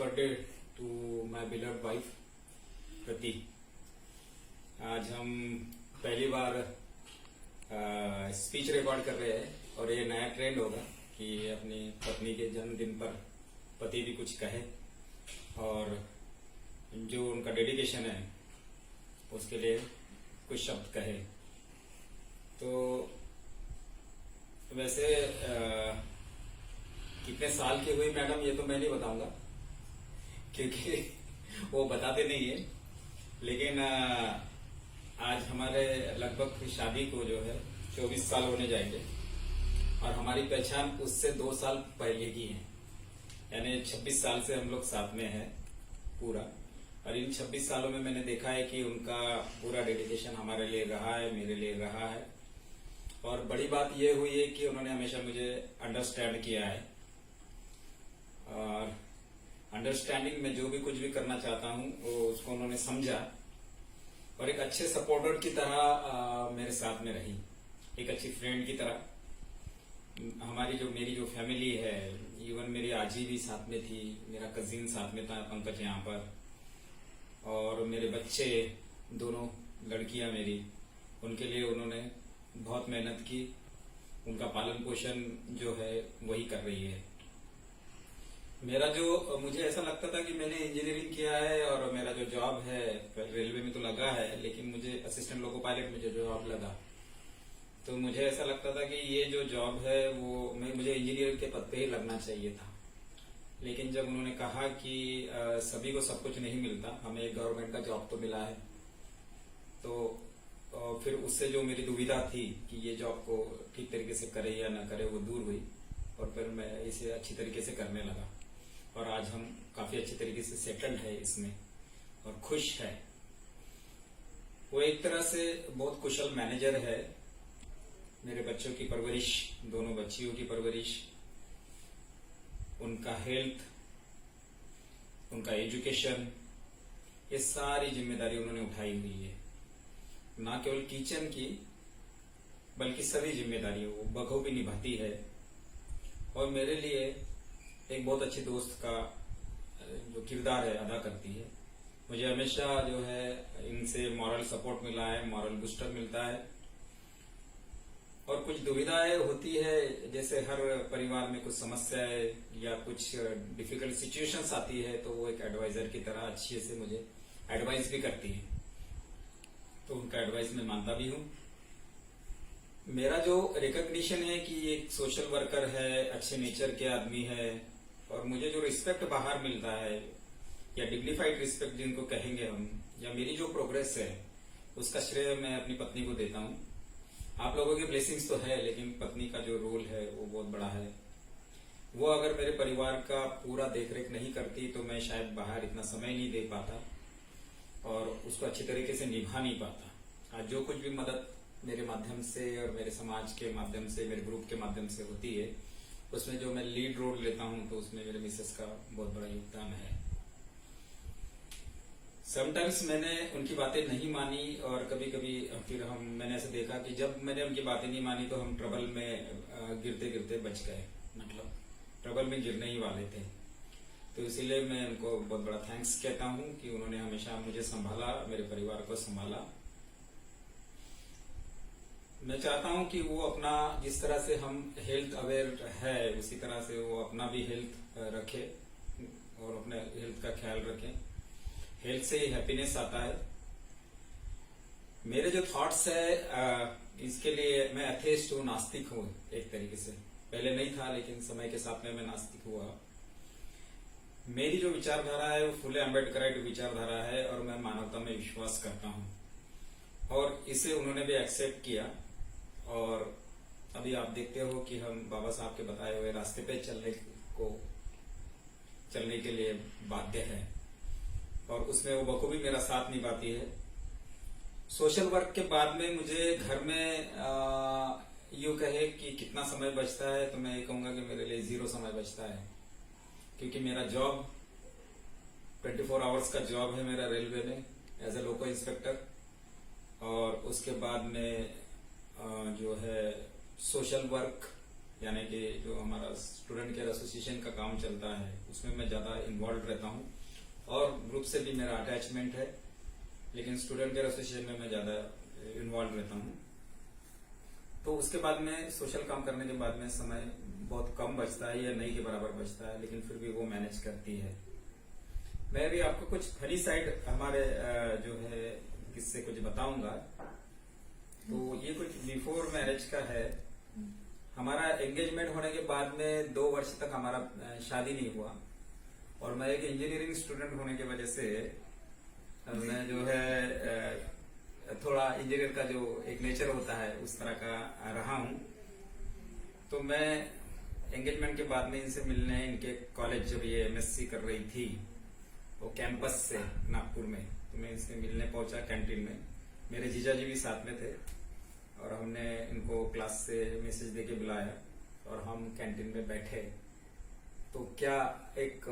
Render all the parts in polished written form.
Birthday to my beloved wife Preeti. आज हम पहली बार स्पीच रिकॉर्ड कर रहे हैं और ये नया ट्रेंड होगा कि अपनी पत्नी के जन्मदिन पर पति भी कुछ कहे और जो उनका डेडिकेशन है उसके लिए कुछ शब्द कहे। तो वैसे कितने साल की हुई मैडम ये तो मैं नहीं बताऊंगा क्योंकि वो बताते नहीं है, लेकिन आज हमारे लगभग शादी को जो है 24 साल होने जाएंगे और हमारी पहचान उससे 2 साल पहले की है, यानी 26 साल से हम लोग साथ में हैं पूरा। और इन 26 सालों में मैंने देखा है कि उनका पूरा डेडिकेशन हमारे लिए रहा है, मेरे लिए रहा है। और बड़ी बात यह हुई है कि उन्होंने हमेशा मुझे अंडरस्टैंड किया है और अंडरस्टैंडिंग में जो भी कुछ भी करना चाहता हूं वो उसको उन्होंने समझा और एक अच्छे सपोर्टर की तरह मेरे साथ में रही, एक अच्छी फ्रेंड की तरह। मेरी जो फैमिली है, इवन मेरी आजी भी साथ में थी, मेरा कजिन साथ में था पंकज यहाँ पर, और मेरे बच्चे दोनों लड़कियां मेरी, उनके लिए उन्होंने बहुत मेहनत की। उनका पालन पोषण जो है वही कर रही है। मुझे ऐसा लगता था कि मैंने इंजीनियरिंग किया है और मेरा जो जॉब है रेलवे में तो लगा है, लेकिन मुझे असिस्टेंट लोको पायलट में जो जॉब लगा तो मुझे ऐसा लगता था कि ये जो जॉब है वो मुझे इंजीनियर के पद पे ही लगना चाहिए था। लेकिन जब उन्होंने कहा कि सभी को सब कुछ नहीं मिलता, हमें एक गवर्नमेंट का जॉब तो मिला है, तो फिर उससे जो मेरी दुविधा थी कि ये जॉब को ठीक तरीके से करे या ना करे वो दूर हुई और फिर मैं इसे अच्छी तरीके से करने लगा। और आज हम काफी अच्छे तरीके से सेटल्ड है इसमें और खुश है। वो एक तरह से बहुत कुशल मैनेजर है। मेरे बच्चों की परवरिश, दोनों बच्चियों की परवरिश, उनका हेल्थ, उनका एजुकेशन, ये सारी जिम्मेदारी उन्होंने उठाई हुई है। ना केवल किचन की बल्कि सभी जिम्मेदारियों वो बखूबी निभाती है और मेरे लिए एक बहुत अच्छे दोस्त का जो किरदार है अदा करती है। मुझे हमेशा जो है इनसे मॉरल सपोर्ट मिला है, मॉरल बूस्टर मिलता है। और कुछ दुविधाएं होती है, जैसे हर परिवार में कुछ समस्याएं या कुछ डिफिकल्ट सिचुएशंस आती है तो वो एक एडवाइजर की तरह अच्छे से मुझे एडवाइस भी करती है, तो उनका एडवाइस मैं मानता भी हूँ। मेरा जो रिकॉग्निशन है कि एक सोशल वर्कर है, अच्छे नेचर के आदमी है, और मुझे जो रिस्पेक्ट बाहर मिलता है या डिग्निफाइड रिस्पेक्ट जिनको कहेंगे हम, या मेरी जो प्रोग्रेस है उसका श्रेय मैं अपनी पत्नी को देता हूँ। आप लोगों की ब्लेसिंग्स तो है, लेकिन पत्नी का जो रोल है वो बहुत बड़ा है। वो अगर मेरे परिवार का पूरा देखरेख नहीं करती तो मैं शायद बाहर इतना समय नहीं दे पाता और उसको अच्छी तरीके से निभा नहीं पाता। आज जो कुछ भी मदद मेरे माध्यम से और मेरे समाज के माध्यम से, मेरे ग्रुप के माध्यम से होती है, उसमें जो मैं लीड रोल लेता हूं तो उसमें मेरे मिसेस का बहुत बड़ा योगदान है। समटाइम्स मैंने उनकी बातें नहीं मानी और कभी कभी फिर मैंने ऐसा देखा कि जब मैंने उनकी बातें नहीं मानी तो हम ट्रबल में गिरते गिरते बच गए, मतलब ट्रबल में गिरने ही वाले थे। तो इसीलिए मैं उनको बहुत बड़ा थैंक्स कहता हूं कि उन्होंने हमेशा मुझे संभाला, मेरे परिवार को संभाला। मैं चाहता हूं कि वो अपना, जिस तरह से हम हेल्थ अवेयर है उसी तरह से वो अपना भी हेल्थ रखे और अपने हेल्थ का ख्याल रखें। हेल्थ से ही हैप्पीनेस आता है। मेरे जो थॉट्स है इसके लिए मैं एथेइस्ट हूं, नास्तिक हूं एक तरीके से। पहले नहीं था लेकिन समय के साथ में मैं नास्तिक हुआ। मेरी जो विचारधारा है वो फुले अम्बेडकराइट विचारधारा है और मैं मानवता में विश्वास करता हूं और इसे उन्होंने भी एक्सेप्ट किया। और अभी आप देखते हो कि हम बाबा साहब के बताए हुए रास्ते पे चलने के लिए बाध्य है और उसमें वो बखूबी मेरा साथ निभाती है। सोशल वर्क के बाद में मुझे घर में यूं कहे कि कितना समय बचता है तो मैं ये कहूंगा कि मेरे लिए 0 समय बचता है, क्योंकि मेरा जॉब 24 आवर्स का जॉब है मेरा रेलवे में एज ए लोको इंस्पेक्टर। और उसके बाद में जो है सोशल वर्क यानी कि जो हमारा स्टूडेंट केयर एसोसिएशन का काम चलता है उसमें मैं ज्यादा इन्वॉल्व रहता हूँ, और ग्रुप से भी मेरा अटैचमेंट है, लेकिन स्टूडेंट केयर एसोसिएशन में मैं ज्यादा इन्वॉल्व रहता हूँ। तो उसके बाद में सोशल काम करने के बाद में समय बहुत कम बचता है या नहीं के बराबर बचता है, लेकिन फिर भी वो मैनेज करती है। मैं भी आपको कुछ फनी साइड हमारे जो है किससे कुछ बताऊंगा। तो ये कुछ बिफोर मैरिज का है। हमारा एंगेजमेंट होने के बाद में 2 वर्ष तक हमारा शादी नहीं हुआ, और मैं एक इंजीनियरिंग स्टूडेंट होने की वजह से मैं जो है थोड़ा इंजीनियर का जो एक नेचर होता है उस तरह का रहा हूं। तो मैं एंगेजमेंट के बाद में इनसे मिलने, इनके कॉलेज जब ये एमएससी कर रही थी वो कैंपस से नागपुर में, तो मैं इनसे मिलने पहुंचा कैंटीन में। मेरे जीजा जी भी साथ में थे, और हमने इनको क्लास से मैसेज देके बुलाया और हम कैंटीन में बैठे। तो क्या एक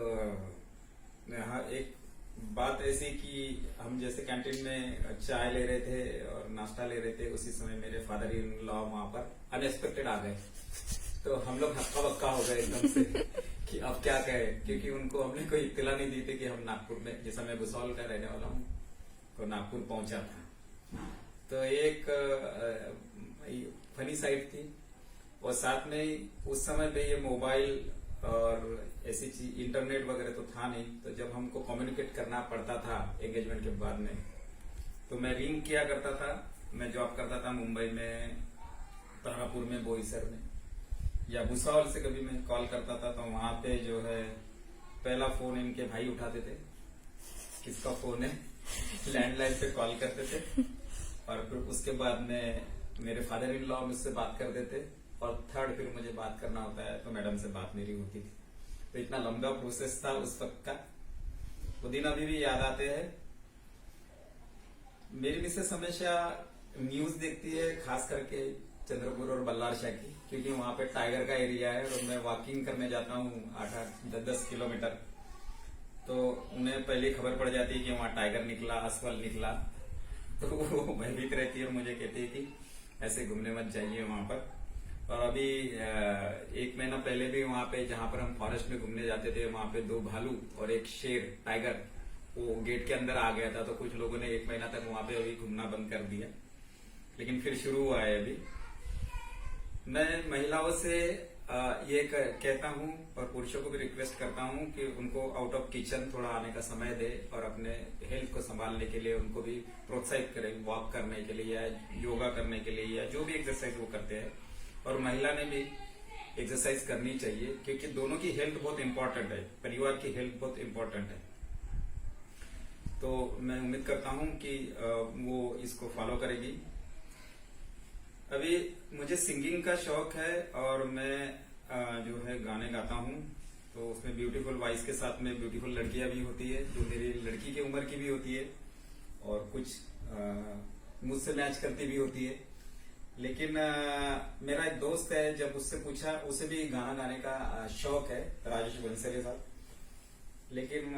बात ऐसी कि हम जैसे कैंटीन में चाय ले रहे थे और नाश्ता ले रहे थे, उसी समय मेरे फादर इन लॉ वहां पर अनएक्सपेक्टेड आ गए। तो हम लोग हक्का बक्का हो गए एकदम से कि अब क्या कहें, क्योंकि उनको हमने कोई इत्तला नहीं दी थी कि हम नागपुर में, जैसा मैं भुसौल का रहने वाला हूँ, तो नागपुर पहुंचा था। तो एक फनी साइड थी, और साथ में ही उस समय पे ये मोबाइल और ऐसी चीज इंटरनेट वगैरह तो था नहीं। तो जब हमको कम्युनिकेट करना पड़ता था एंगेजमेंट के बाद में, तो मैं रिंग किया करता था। मैं जॉब करता था मुंबई में, तारापुर में, बोईसर में, या भुसावल से कभी मैं कॉल करता था, तो वहां पे जो है पहला फोन इनके भाई उठाते थे, किसका फोन है, लैंडलाइन पे कॉल करते थे, और फिर उसके बाद में मेरे फादर इन लॉ मुझसे बात करते थे, और थर्ड फिर मुझे बात करना होता है तो मैडम से बात मेरी होती थी। तो इतना लंबा प्रोसेस था उस वक्त का, वो दिन अभी भी याद आते हैं। मेरी मिसेस हमेशा न्यूज देखती है, खास करके चंद्रपुर और बल्लारशाह की, क्योंकि वहां पे टाइगर का एरिया है और मैं वॉकिंग करने जाता हूँ 8-10 किलोमीटर। तो उन्हें पहले खबर पड़ जाती है कि वहां टाइगर निकला, असफल निकला, तो वो भयभीत रहती है और मुझे कहती है कि ऐसे घूमने मत जाइए वहां पर। और अभी 1 महीना पहले भी वहां पे, जहां पर हम फॉरेस्ट में घूमने जाते थे, वहां पे 2 भालू और 1 शेर, टाइगर, वो गेट के अंदर आ गया था। तो कुछ लोगों ने 1 महीना तक वहां पे अभी घूमना बंद कर दिया, लेकिन फिर शुरू हुआ है अभी। मैं महिलाओं से ये कहता हूँ और पुरुषों को भी रिक्वेस्ट करता हूँ कि उनको आउट ऑफ किचन थोड़ा आने का समय दे, और अपने हेल्थ को संभालने के लिए उनको भी प्रोत्साहित करें, वॉक करने के लिए या योगा करने के लिए या जो भी एक्सरसाइज वो करते हैं। और महिला ने भी एक्सरसाइज करनी चाहिए, क्योंकि दोनों की हेल्थ बहुत इंपॉर्टेंट है, परिवार की हेल्थ बहुत इंपॉर्टेंट है। तो मैं उम्मीद करता हूँ कि वो इसको फॉलो करेगी। अभी मुझे सिंगिंग का शौक है, और मैं जो है गाने गाता हूँ। तो उसमें ब्यूटीफुल वॉइस के साथ में ब्यूटीफुल लड़कियां भी होती है, जो मेरी लड़की की उम्र की भी होती है, और कुछ मुझसे मैच करती भी होती है। लेकिन मेरा एक दोस्त है, जब उससे पूछा, उसे भी गाना गाने का शौक है, राजेश बंसले साहब, लेकिन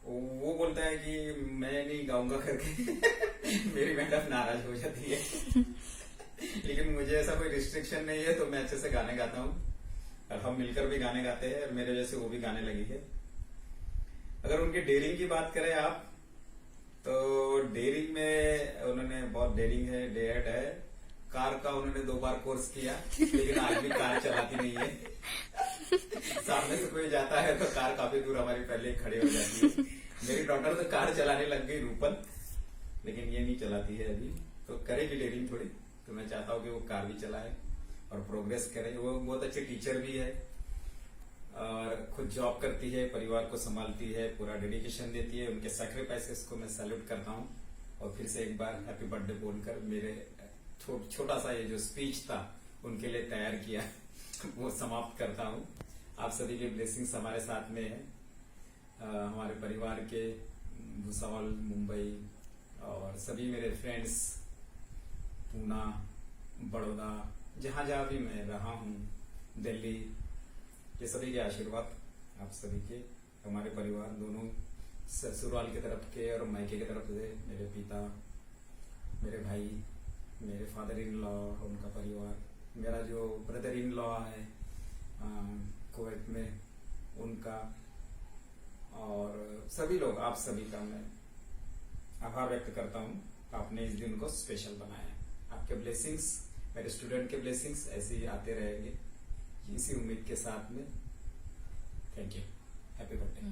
वो बोलता है कि मैं नहीं गाऊंगा करके मेरी मैडम नाराज हो जाती है। लेकिन मुझे ऐसा कोई रिस्ट्रिक्शन नहीं है, तो मैं अच्छे से गाने गाता हूँ, और हम मिलकर भी गाने गाते हैं, और मेरे वजह से वो भी गाने लगी है। अगर उनकी डेयरिंग की बात करें आप, तो डेयरिंग में उन्होंने बहुत डेयरिंग है, डेयर्ड है। कार का उन्होंने 2 बार कोर्स किया, लेकिन आज भी कार चलाती नहीं है। सामने से कोई जाता है तो कार काफी दूर हमारी पहले खड़ी हो जाती है। मेरी डॉटर तो कार चलाने लग गई, रूपन, लेकिन ये नहीं चलाती है अभी। तो करेगी डेयरिंग थोड़ी, तो मैं चाहता हूँ कि वो कार भी चलाए और प्रोग्रेस करे। वो बहुत अच्छे टीचर भी है, और खुद जॉब करती है, परिवार को संभालती है, पूरा डेडिकेशन देती है। उनके सैक्रिफाइसेस को मैं सैल्यूट करता हूँ। और फिर से एक बार हैप्पी बर्थडे बोलकर मेरे छोटा सा ये जो स्पीच था उनके लिए तैयार किया वो समाप्त करता हूँ। आप सभी के ब्लेसिंग्स हमारे साथ में है, हमारे परिवार के, भुसावल, मुंबई, और सभी मेरे फ्रेंड्स, पूना, बड़ौदा, जहां जहां भी मैं रहा हूँ, दिल्ली, ये सभी के आशीर्वाद आप सभी के, हमारे परिवार दोनों, ससुराल की तरफ के और मायके की तरफ से, मेरे पिता, मेरे भाई, मेरे फादर इन लॉ, उनका परिवार, मेरा जो ब्रदर इन लॉ है कुवैत में, उनका, और सभी लोग, आप सभी का मैं आभार व्यक्त करता हूँ। आपने इस दिन को स्पेशल बनाया। आपके ब्लेसिंग्स, मेरे स्टूडेंट के ब्लेसिंग्स ऐसे ही आते रहेंगे, इसी उम्मीद के साथ में। Thank you. Happy birthday.